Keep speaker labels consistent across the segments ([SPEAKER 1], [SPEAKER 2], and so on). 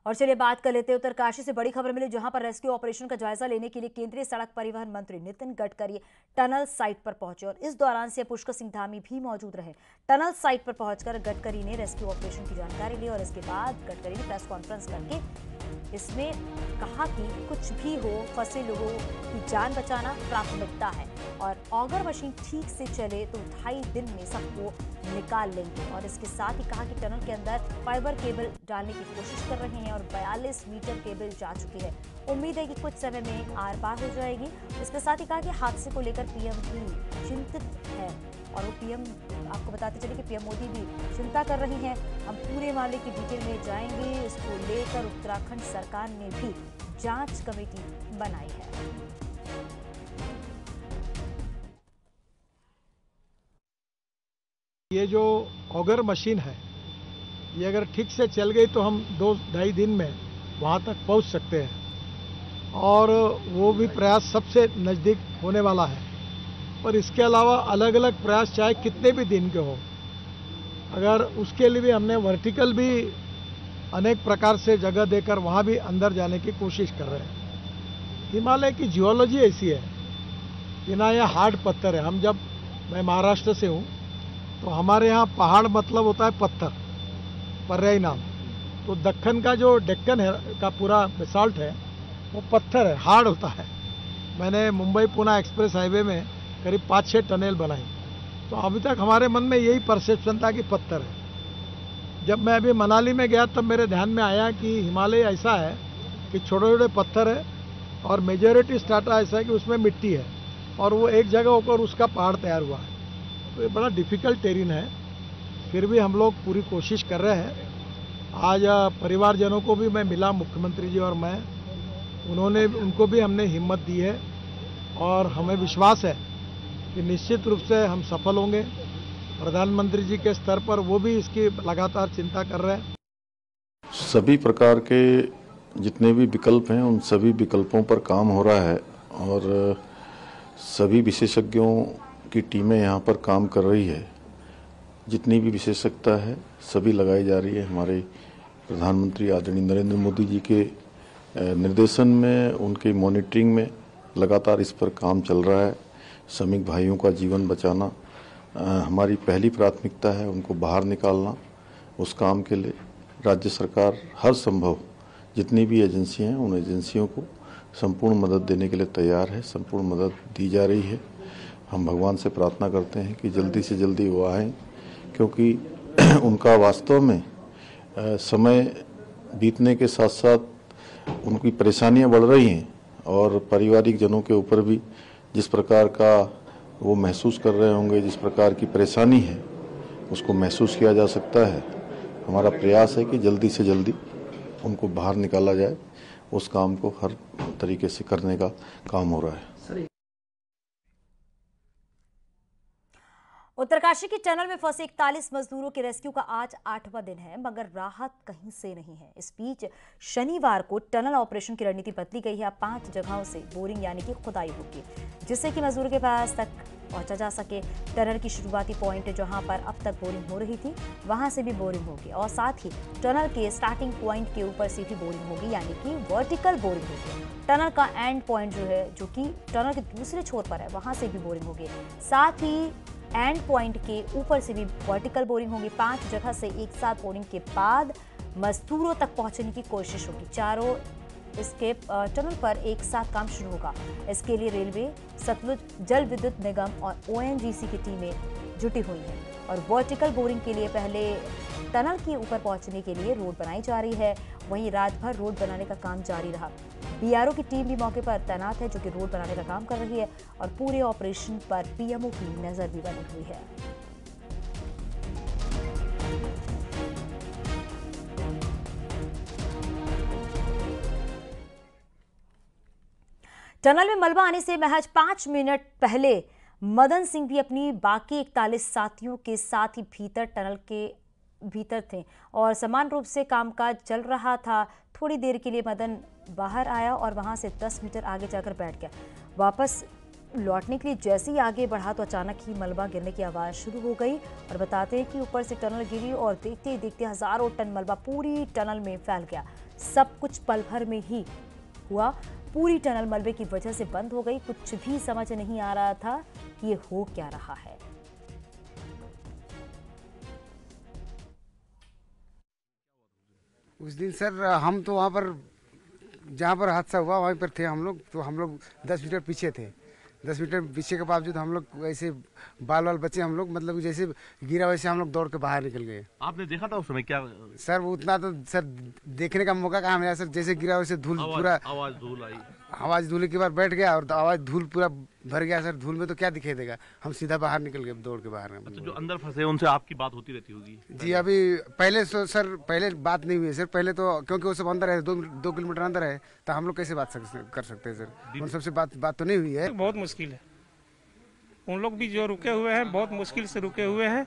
[SPEAKER 1] और चलिए बात कर लेते हैं उत्तरकाशी से बड़ी खबर मिली, जहां पर रेस्क्यू ऑपरेशन का जायजा लेने के लिए केंद्रीय सड़क परिवहन मंत्री नितिन गडकरी टनल साइट पर पहुंचे और इस दौरान से पुष्कर सिंह धामी भी मौजूद रहे। टनल साइट पर पहुंचकर गडकरी ने रेस्क्यू ऑपरेशन की जानकारी ली और इसके बाद गडकरी ने प्रेस कॉन्फ्रेंस करके इसमें कहा कि कुछ भी हो, फंसे लोगों की जान बचाना प्राथमिकता है और ऑगर मशीन ठीक से चले तो 2.5 दिन में सबको निकाल लेंगे। और इसके साथ ही कहा कि टनल के अंदर फाइबर केबल डालने की कोशिश कर रहे हैं और 42 मीटर केबल जा चुकी है। उम्मीद है कि कुछ समय में आर पार हो जाएगी। इसके साथ ही कहा कि हादसे को लेकर पीएम भी चिंतित है और वो पीएम, आपको बताते चले कि पीएम मोदी भी चिंता कर रही हैं। हम पूरे मामले की डिटेल में जाएंगे। इसको लेकर उत्तराखंड सरकार ने भी जांच कमेटी बनाई है।
[SPEAKER 2] ये जो ऑगर मशीन है, ये अगर ठीक से चल गई तो हम 2-2.5 दिन में वहाँ तक पहुँच सकते हैं और वो भी प्रयास सबसे नज़दीक होने वाला है। पर इसके अलावा अलग अलग प्रयास चाहे कितने भी दिन के हो, अगर उसके लिए भी हमने वर्टिकल भी अनेक प्रकार से जगह देकर वहाँ भी अंदर जाने की कोशिश कर रहे हैं। हिमालय की जियोलॉजी ऐसी है कि ना ये हार्ड पत्थर है। मैं महाराष्ट्र से हूँ, तो हमारे यहाँ पहाड़ मतलब होता है पत्थर, पर्यायी नाम। तो दक्कन का जो डेक्कन है का पूरा बेसाल्ट है वो पत्थर है, हार्ड होता है। मैंने मुंबई पुणे एक्सप्रेस हाईवे में करीब 5-6 टनल बनाई, तो अभी तक हमारे मन में यही परसेप्शन था कि पत्थर है। जब मैं अभी मनाली में गया तब मेरे ध्यान में आया कि हिमालय ऐसा है कि छोटे छोटे पत्थर है और मेजॉरिटी स्ट्राटा ऐसा है कि उसमें मिट्टी है और वो एक जगह होकर उसका पहाड़ तैयार हुआ है। तो ये बड़ा डिफ़िकल्ट टेरेन है, फिर भी हम लोग पूरी कोशिश कर रहे हैं। आज परिवारजनों को भी मैं मिला, मुख्यमंत्री जी और मैं, उनको भी हमने हिम्मत दी है और हमें विश्वास है कि निश्चित रूप से हम सफल होंगे। प्रधानमंत्री जी के स्तर पर वो भी इसकी लगातार चिंता कर रहे हैं।
[SPEAKER 3] सभी प्रकार के जितने भी विकल्प हैं उन सभी विकल्पों पर काम हो रहा है और सभी विशेषज्ञों की टीमें यहाँ पर काम कर रही है। जितनी भी विशेषज्ञता है सभी लगाई जा रही है। हमारे प्रधानमंत्री आदरणीय नरेंद्र मोदी जी के निर्देशन में, उनकी मॉनिटरिंग में लगातार इस पर काम चल रहा है। श्रमिक भाइयों का जीवन बचाना हमारी पहली प्राथमिकता है, उनको बाहर निकालना। उस काम के लिए राज्य सरकार हर संभव जितनी भी एजेंसियां हैं उन एजेंसियों को संपूर्ण मदद देने के लिए तैयार है, संपूर्ण मदद दी जा रही है। हम भगवान से प्रार्थना करते हैं कि जल्दी से जल्दी वो आएँ, क्योंकि उनका वास्तव में समय बीतने के साथ साथ उनकी परेशानियां बढ़ रही हैं और पारिवारिक जनों के ऊपर भी जिस प्रकार का वो महसूस कर रहे होंगे, जिस प्रकार की परेशानी है उसको महसूस किया जा सकता है। हमारा प्रयास है कि जल्दी से जल्दी उनको बाहर निकाला जाए। उस काम को हर तरीके से करने का काम हो रहा है।
[SPEAKER 1] उत्तरकाशी की टनल में फंसे 41 मजदूरों के रेस्क्यू का आज 8वां दिन है, मगर राहत कहीं से नहीं है। इस बीच शनिवार को टनल ऑपरेशन की रणनीति बदली गई है। अब 5 जगहों से बोरिंग यानी कि खुदाई होगी, जिससे कि मजदूरों के पास तक पहुंचा जा सके। टनल की शुरुआती पॉइंट जहां पर अब तक बोरिंग हो रही थी वहां से भी बोरिंग होगी और साथ ही टनल के स्टार्टिंग पॉइंट के ऊपर से भी बोरिंग होगी, यानी कि वर्टिकल बोरिंग होगी। टनल का एंड पॉइंट जो कि टनल के दूसरे छोर पर है, वहां से भी बोरिंग होगी। साथ ही एंड पॉइंट के ऊपर से भी वर्टिकल बोरिंग होगी। 5 जगह से एक साथ बोरिंग के बाद मजदूरों तक पहुंचने की कोशिश होगी। चारों इसके टनल पर एक साथ काम शुरू होगा। इसके लिए रेलवे, सतलुज जल विद्युत निगम और ओएनजीसी की टीमें जुटी हुई हैं और वर्टिकल बोरिंग के लिए पहले टनल के ऊपर पहुंचने के लिए रोड बनाई जा रही है। वहीं रात भर रोड बनाने का काम जारी रहा। बीआरओ की टीम भी मौके पर तैनात है, जो कि रोड बनाने का काम कर रही है और पूरे ऑपरेशन पर पीएमओ की नजर भी बनी हुई है। टनल में मलबा आने से महज 5 मिनट पहले मदन सिंह भी अपनी बाकी 41 साथियों के साथ ही टनल के भीतर थे और समान रूप से कामकाज चल रहा था। थोड़ी देर के लिए मदन बाहर आया और वहां से 10 मीटर आगे जाकर बैठ गया। वापस लौटने के लिए जैसे ही आगे बढ़ा तो अचानक ही मलबा गिरने की आवाज़ शुरू हो गई और बताते हैं कि ऊपर से टनल गिरी और देखते ही देखते हज़ारों टन मलबा पूरी टनल में फैल गया। सब कुछ पल भर में ही हुआ। पूरी टनल मलबे की वजह से बंद हो गई। कुछ भी समझ नहीं आ रहा था ये हो क्या रहा है।
[SPEAKER 4] उस दिन सर हम तो वहाँ पर जहाँ पर हादसा हुआ वहीं पर थे हम लोग। तो हम लोग 10 मीटर पीछे थे। 10 मीटर पीछे के बावजूद हम लोग वैसे बाल बचे हम लोग, मतलब जैसे गिरा वैसे हम लोग दौड़ के बाहर निकल गए।
[SPEAKER 5] आपने देखा था उस समय क्या?
[SPEAKER 4] सर वो उतना तो सर देखने का मौका कहाँ मिला सर। जैसे गिरा वैसे धूल पूरा
[SPEAKER 5] आवाज धूल आई।
[SPEAKER 4] आवाज धूल के बाद बैठ गया और आवाज धूल पूरा भर गया सर। धूल में तो क्या दिखाई देगा। हम सीधा बाहर निकल गए दौड़ के बाहर।
[SPEAKER 5] तो जो अंदर फंसे उनसे आपकी बात होती रहती होगी?
[SPEAKER 4] जी अभी पहले सर पहले बात नहीं हुई है सर। पहले तो क्योंकि वो सब अंदर है, 2 किलोमीटर अंदर है, तो हम लोग कैसे बात कर सकते हैं सर। उन सबसे बात तो नहीं हुई है।
[SPEAKER 6] बहुत मुश्किल है। उन लोग भी जो रुके हुए हैं बहुत मुश्किल से रुके हुए हैं।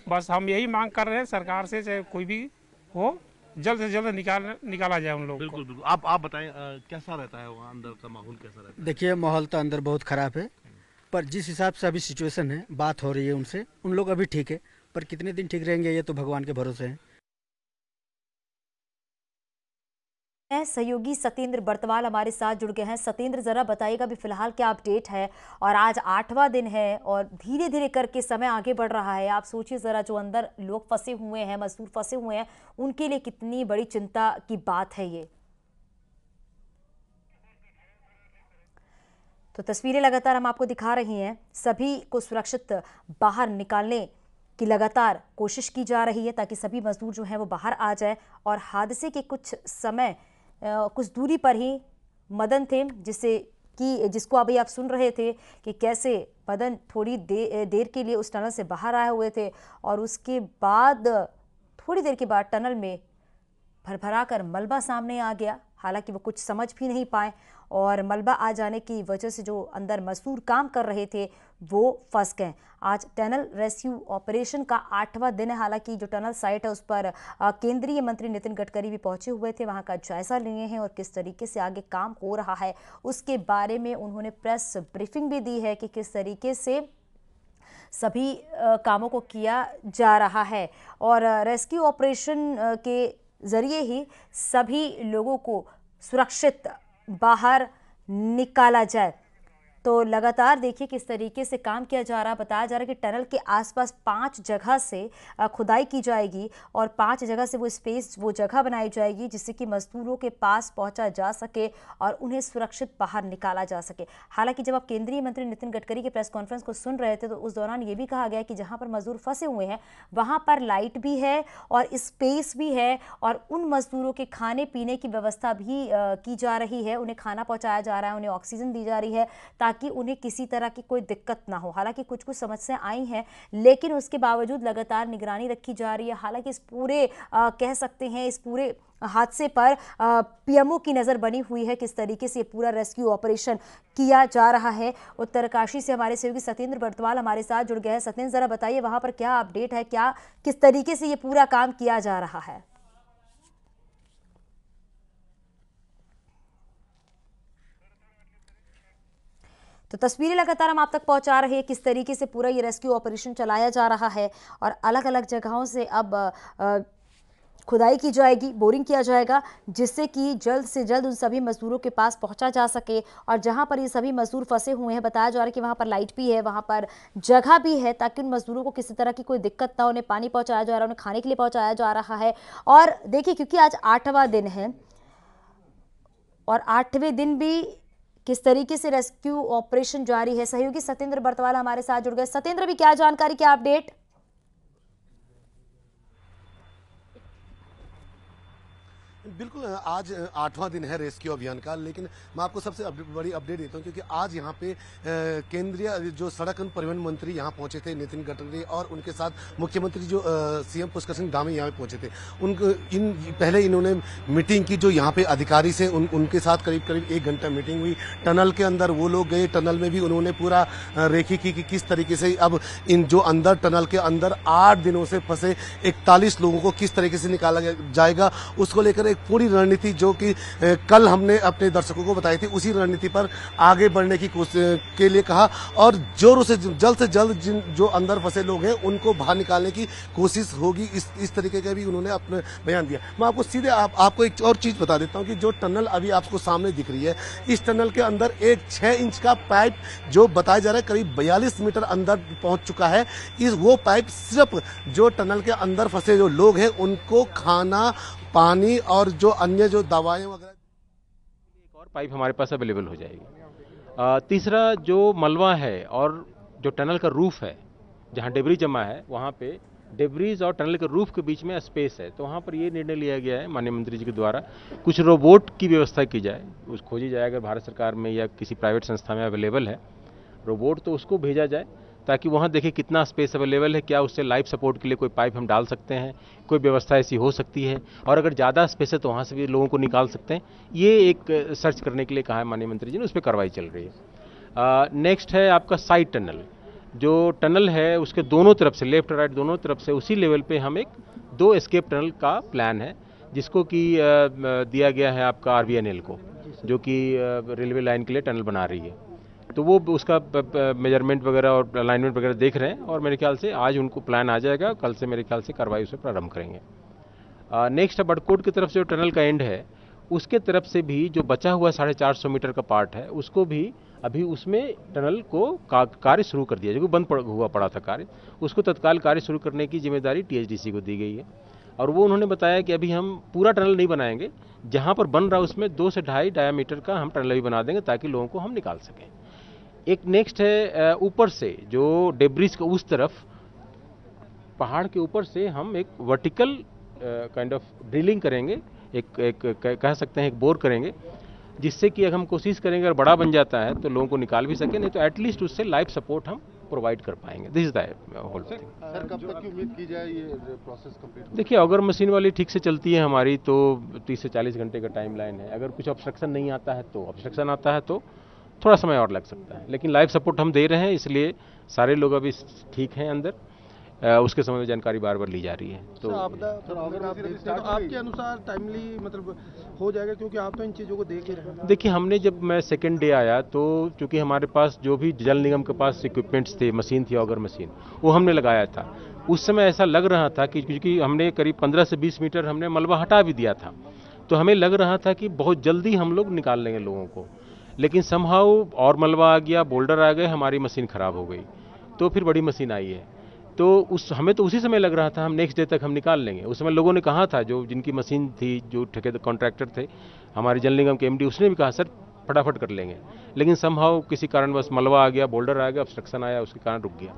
[SPEAKER 6] बस हम यही मांग कर रहे हैं सरकार से, चाहे कोई भी हो, जल्द से जल्द निकाला जाए उन लोगों को।
[SPEAKER 5] बिल्कुल बिल्कुल। आप बताएं कैसा रहता है वहाँ अंदर का माहौल कैसा रहता है?
[SPEAKER 7] देखिए माहौल तो अंदर बहुत खराब है, पर जिस हिसाब से अभी सिचुएशन है, बात हो रही है उनसे, उन लोग अभी ठीक है, पर कितने दिन ठीक रहेंगे ये तो भगवान के भरोसे है।
[SPEAKER 1] सहयोगी सतेंद्र बर्तवाल हमारे साथ जुड़ गए हैं। सतेंद्र, जरा बताइएगा अभी फिलहाल क्या अपडेट है। और आज 8वां दिन है और धीरे धीरे करके समय आगे बढ़ रहा है। आप सोचिए जरा, जो अंदर लोग फंसे हुए हैं, मजदूर फंसे हुए हैं, उनके लिए कितनी बड़ी चिंता की बात है ये। तो तस्वीरें लगातार हम आपको दिखा रही हैं। सभी को सुरक्षित बाहर निकालने की लगातार कोशिश की जा रही है ताकि सभी मजदूर जो हैं वो बाहर आ जाए। और हादसे के कुछ समय कुछ दूरी पर ही मदन थे, जिसको अभी आप सुन रहे थे कि कैसे मदन थोड़ी देर के लिए उस टनल से बाहर आए हुए थे और उसके बाद थोड़ी देर के बाद टनल में भरभरा कर मलबा सामने आ गया। हालांकि वो कुछ समझ भी नहीं पाए और मलबा आ जाने की वजह से जो अंदर मजदूर काम कर रहे थे वो फंस गए। आज टनल रेस्क्यू ऑपरेशन का 8वां दिन है। हालांकि जो टनल साइट है उस पर केंद्रीय मंत्री नितिन गडकरी भी पहुंचे हुए थे, वहां का जायजा लिए हैं और किस तरीके से आगे काम हो रहा है उसके बारे में उन्होंने प्रेस ब्रीफिंग भी दी है कि किस तरीके से सभी कामों को किया जा रहा है। और रेस्क्यू ऑपरेशन के जरिए ही सभी लोगों को सुरक्षित बाहर निकाला जाए। तो लगातार देखिए किस तरीके से काम किया जा रहा है। बताया जा रहा है कि टनल के आसपास 5 जगह से खुदाई की जाएगी और 5 जगह से वो जगह बनाई जाएगी जिससे कि मजदूरों के पास पहुंचा जा सके और उन्हें सुरक्षित बाहर निकाला जा सके। हालांकि जब आप केंद्रीय मंत्री नितिन गडकरी के प्रेस कॉन्फ्रेंस को सुन रहे थे तो उस दौरान ये भी कहा गया कि जहां पर मजदूर फंसे हुए हैं वहां पर लाइट भी है और स्पेस भी है और उन मजदूरों के खाने पीने की व्यवस्था भी की जा रही है। उन्हें खाना पहुँचाया जा रहा है, उन्हें ऑक्सीजन दी जा रही है ताकि उन्हें किसी तरह की कोई दिक्कत ना हो। हालांकि कुछ समस्याएं आई हैं लेकिन उसके बावजूद लगातार निगरानी रखी जा रही है। हालांकि इस पूरे कह सकते हैं इस पूरे हादसे पर पीएमओ की नज़र बनी हुई है, किस तरीके से पूरा रेस्क्यू ऑपरेशन किया जा रहा है। उत्तरकाशी से हमारे सहयोगी सतेंद्र बर्तवाल हमारे साथ जुड़ गए हैं। सतेंद्र, जरा बताइए वहां पर क्या अपडेट है, क्या किस तरीके से ये पूरा काम किया जा रहा है? तो तस्वीरें लगातार हम आप तक पहुंचा रहे हैं किस तरीके से पूरा ये रेस्क्यू ऑपरेशन चलाया जा रहा है और अलग अलग जगहों से अब खुदाई की जाएगी, बोरिंग किया जाएगा जिससे कि जल्द से जल्द उन सभी मजदूरों के पास पहुंचा जा सके। और जहां पर ये सभी मजदूर फंसे हुए हैं बताया जा रहा है कि वहां पर लाइट भी है, वहां पर जगह भी है ताकि उन मजदूरों को किसी तरह की कोई दिक्कत ना हो। उन्हें पानी पहुंचाया जा रहा है, उन्हें खाने के लिए पहुंचाया जा रहा है। और देखिए क्योंकि आज 8वां दिन है और 8वें दिन भी किस तरीके से रेस्क्यू ऑपरेशन जारी है। सहयोगी सतेंद्र बर्तवाल हमारे साथ जुड़ गए। सतेंद्र, भी क्या जानकारी, क्या अपडेट?
[SPEAKER 8] बिल्कुल, आज 8वां दिन है रेस्क्यू अभियान का, लेकिन मैं आपको सबसे बड़ी अपडेट देता हूं क्योंकि आज यहाँ पे केंद्रीय जो सड़क परिवहन मंत्री यहाँ पहुंचे थे नितिन गडकरी और उनके साथ मुख्यमंत्री जो सीएम पुष्कर सिंह धामी यहाँ पे पहुंचे थे। पहले इन्होंने मीटिंग की जो यहाँ पे अधिकारी से उनके साथ करीब 1 घंटा मीटिंग हुई। टनल के अंदर वो लोग गए, टनल में भी उन्होंने पूरा रेखी की कि किस तरीके से अब इन जो अंदर टनल के अंदर 8 दिनों से फंसे 41 लोगों को किस तरीके से निकाला जाएगा, उसको लेकर एक पूरी रणनीति जो कि कल हमने अपने दर्शकों को बताई थी, उसी रणनीति पर आगे बढ़ने की कोशिश के लिए कहा और जोरों से जल्द जो अंदर फंसे लोग हैं उनको बाहर निकालने की कोशिश होगी, इस तरीके का भी उन्होंने अपने बयान दिया। मैं आपको सीधे आपको एक और चीज बता देता हूं कि जो टनल अभी आपको सामने दिख रही है, इस टनल के अंदर एक 6 इंच का पाइप जो बताया जा रहा है करीब 42 मीटर अंदर पहुंच चुका है। वो पाइप सिर्फ जो टनल के अंदर फंसे जो लोग हैं उनको खाना, पानी और जो अन्य जो दवाएं वगैरह,
[SPEAKER 9] एक और पाइप हमारे पास अवेलेबल हो जाएगी। तीसरा जो मलबा है और जो टनल का रूफ है, जहां डेब्री जमा है, वहां पे डेब्रीज और टनल के रूफ के बीच में स्पेस है, तो वहाँ पर ये निर्णय लिया गया है माननीय मंत्री जी के द्वारा कुछ रोबोट की व्यवस्था की जाए, उस खोजी जाए, अगर भारत सरकार में या किसी प्राइवेट संस्था में अवेलेबल है रोबोट तो उसको भेजा जाए ताकि वहाँ देखें कितना स्पेस अवेलेबल है, क्या उससे लाइफ सपोर्ट के लिए कोई पाइप हम डाल सकते हैं, कोई व्यवस्था ऐसी हो सकती है, और अगर ज़्यादा स्पेस है तो वहाँ से भी लोगों को निकाल सकते हैं। ये एक सर्च करने के लिए कहा है माननीय मंत्री जी ने, उस पर कार्रवाई चल रही है। नेक्स्ट है आपका साइड टनल। जो टनल है उसके दोनों तरफ से, लेफ्ट राइट दोनों तरफ से उसी लेवल पे हम एक 2 एस्केप टनल का प्लान है, जिसको कि दिया गया है आपका RVNL को, जो कि रेलवे लाइन के लिए टनल बना रही है। तो वो उसका मेजरमेंट वगैरह और अलाइनमेंट वगैरह देख रहे हैं और मेरे ख्याल से आज उनको प्लान आ जाएगा, कल से मेरे ख्याल से कार्रवाई उसे प्रारंभ करेंगे। नेक्स्ट बड़कोट की तरफ से जो टनल का एंड है उसके तरफ से भी जो बचा हुआ 450 मीटर का पार्ट है उसको भी अभी उसमें टनल को कार्य शुरू कर दिया, जो बंद हुआ पड़ा था कार्य, उसको तत्काल कार्य शुरू करने की जिम्मेदारी THDC को दी गई है। और वो उन्होंने बताया कि अभी हम पूरा टनल नहीं बनाएंगे, जहाँ पर बन रहा है उसमें 2 से 2.5 डायामीटर का हम टनल भी बना देंगे ताकि लोगों को हम निकाल सकें। एक नेक्स्ट है ऊपर से जो डेब्रिज का उस तरफ पहाड़ के ऊपर से हम एक वर्टिकल काइंड ऑफ ड्रिलिंग करेंगे, एक कह सकते हैं एक बोर करेंगे, जिससे कि अगर हम कोशिश करेंगे अगर बड़ा बन जाता है तो लोगों को निकाल भी सके, नहीं तो एटलीस्ट उससे लाइफ सपोर्ट हम प्रोवाइड कर पाएंगे। This is the whole thing.
[SPEAKER 3] Sir कब तक की उम्मीद की जाए ये प्रोसेस कंप्लीट?
[SPEAKER 9] देखिए अगर मशीन वाली ठीक से चलती है हमारी तो 30 से 40 घंटे का टाइम लाइन है। अगर कुछ ऑब्स्ट्रक्शन नहीं आता है तो ऑब्स्ट्रक्शन आता है तो थोड़ा समय और लग सकता है, लेकिन लाइफ सपोर्ट हम दे रहे हैं, इसलिए सारे लोग अभी ठीक हैं अंदर। उसके संबंध में जानकारी बार बार ली जा रही है। तो
[SPEAKER 10] आपके अनुसार टाइमली मतलब हो जाएगा, क्योंकि आप तो इन चीज़ों को देख ही रहे हैं।
[SPEAKER 9] देखिए हमने जब मैं सेकेंड डे आया तो चूंकि हमारे पास जो भी जल निगम के पास इक्विपमेंट्स थे, मशीन थी, ऑगर मशीन, वो हमने लगाया था। उस समय ऐसा लग रहा था कि क्योंकि हमने करीब 15 से 20 मीटर हमने मलबा हटा भी दिया था, तो हमें लग रहा था कि बहुत जल्दी हम लोग निकाल लेंगे लोगों को, लेकिन समहाउ और मलबा आ गया, बोल्डर आ गए, हमारी मशीन खराब हो गई, तो फिर बड़ी मशीन आई है। तो हमें तो उसी समय लग रहा था हम नेक्स्ट डे तक हम निकाल लेंगे। उस समय लोगों ने कहा था, जो जिनकी मशीन थी, जो ठेकेदार कॉन्ट्रैक्टर थे, हमारे जल निगम के MD, उसने भी कहा सर फटाफट कर लेंगे, लेकिन समहाउ किसी कारणवश मलबा आ गया, बोल्डर आ गया, ऑब्स्ट्रक्शन आया, उसके कारण रुक गया।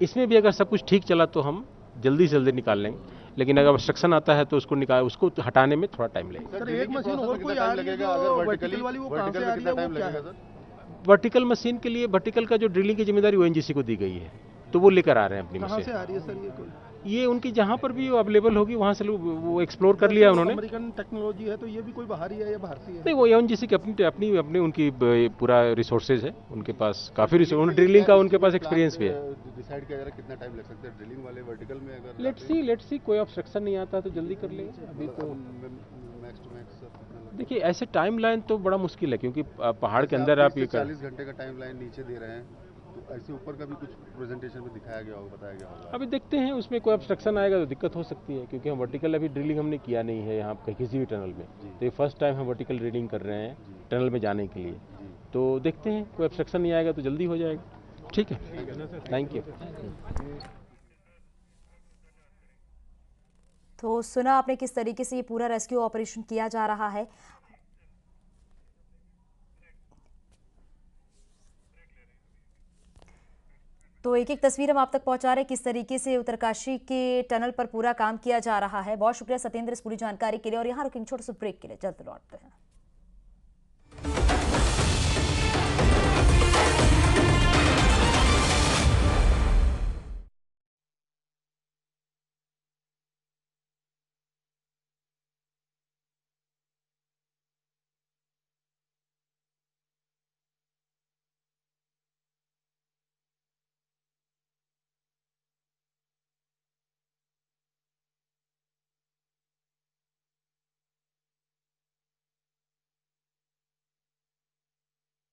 [SPEAKER 9] इसमें भी अगर सब कुछ ठीक चला तो हम जल्दी से जल्दी निकाल लेंगे, लेकिन अगर ऑब्स्ट्रक्शन आता है तो उसको हटाने में थोड़ा टाइम लगेगा।
[SPEAKER 10] सर एक मशीन और कोई आ रही है जो वर्टिकल वाली, वो कहां से आ रही है, वो क्या है?
[SPEAKER 9] वर्टिकल मशीन के लिए वर्टिकल का जो ड्रिलिंग की जिम्मेदारी ONGC को दी गई है, तो वो लेकर आ रहे हैं अपनी मशीन।
[SPEAKER 10] कहां से आ रही है सर
[SPEAKER 9] ये उनकी जहाँ पर भी अवेलेबल होगी वहाँ से वो एक्सप्लोर कर लिया उन्होंने।
[SPEAKER 10] अमेरिकन टेक्नोलॉजी है तो ये भी कोई बाहरी है या भारतीय है?
[SPEAKER 9] नहीं, वो ONGC की अपनी उनकी पूरा रिसोर्सेज है उनके पास, काफी रिसोर्स, ड्रिलिंग का उनके पास एक्सपीरियंस भी है।
[SPEAKER 3] डिसाइड किया जा रहा है कितना टाइम लग सकता है ड्रिलिंग वाले वर्टिकल में? अगर
[SPEAKER 9] लेट्स सी कोई ऑब्स्ट्रक्शन नहीं आता तो जल्दी कर लेंगे। अभी तो देखिए ऐसे टाइम लाइन तो बड़ा मुश्किल है, क्योंकि पहाड़ के अंदर आप ये
[SPEAKER 3] 40 घंटे का टाइम लाइन नीचे दे रहे हैं, तो ऐसे ऊपर का भी कुछ प्रेजेंटेशन में दिखाया गया होगा, बताया गया होगा।
[SPEAKER 9] अभी देखते हैं, उसमें कोई ऑब्स्ट्रक्शन आएगा तो दिक्कत हो सकती है, क्योंकि हम वर्टिकल अभी ड्रिलिंग हमने किया नहीं है यहाँ पे किसी भी टनल में, तो ये फर्स्ट टाइम हम वर्टिकल ड्रिलिंग कर रहे हैं टनल में जाने के लिए। तो देखते हैं, कोई ऑब्स्ट्रक्शन नहीं आएगा तो जल्दी हो जाएगा। ठीक है, थैंक यू।
[SPEAKER 1] तो सुना आपने किस तरीके से ये पूरा रेस्क्यू ऑपरेशन किया जा रहा है। तो एक एक तस्वीर हम आप तक पहुंचा रहे हैं किस तरीके से उत्तरकाशी के टनल पर पूरा काम किया जा रहा है। बहुत शुक्रिया सत्येंद्र इस पूरी जानकारी के लिए, और यहाँ रुकेंगे छोटे से ब्रेक के लिए, जल्द लौटते हैं।